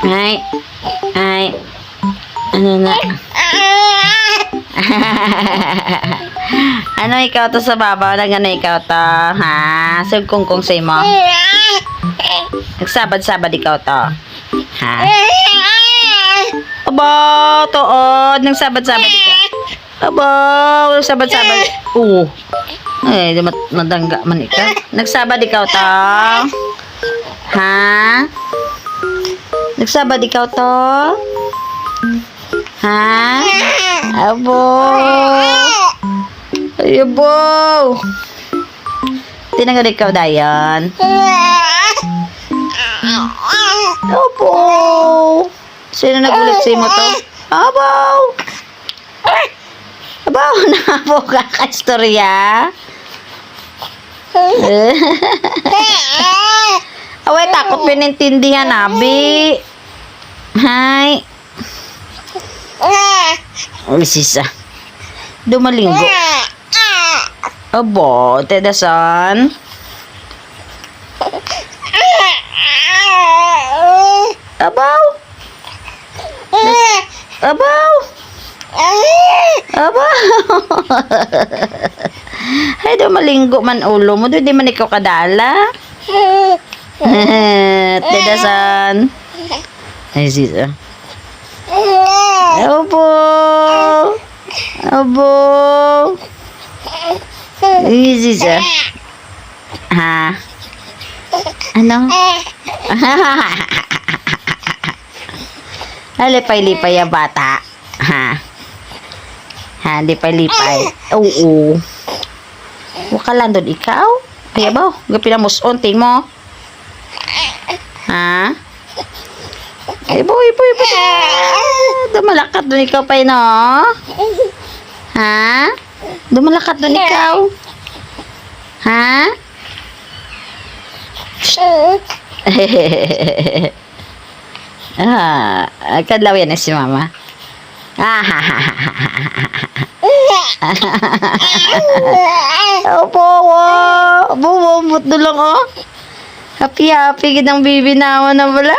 Ay. Ay. Ano na? Ano ikaw to sa babaw? Ano ikaw to? Ha? Sugkong say mo? Nagsabad-sabad ikaw to? Ha? Aba, tood. Nagsabad-sabad ikaw. Aba, nagsabad-sabad. Ay, madangga man ikaw. Nagsabad ikaw to? Ha? Nagsabad ikaw to? Ha? Abo. Ay, abo. Tinanggal ikaw dayan. Abo. Sino nagulit sa mo to? Abo. Abo, naabo ka ka-istorya. Away, takot pinintindihan, abi. Hay. Sisa. Dumalinggo. Abo, tedasan. Abaw. Abaw. Abaw. Ay, dumalinggo man ulo mo. Di man ikaw kadala. Tedasan. Ay, sisa. Abo. Abo. Easy siya. Ha? Ano? Lipay-lipay ya bata. Ha? Ha, lipay-lipay. Oo. Wakalan doon ikaw? Kaya ba? Gapinamuson, ting mo? Ha? Ibo. Dumalakat doon ikaw pa no? Ha? Dumalakat doon ikaw? Ha? Kadlaw yan si mama. Opo, buwamot doon lang oh. Happy, gidang bibi naman na wala.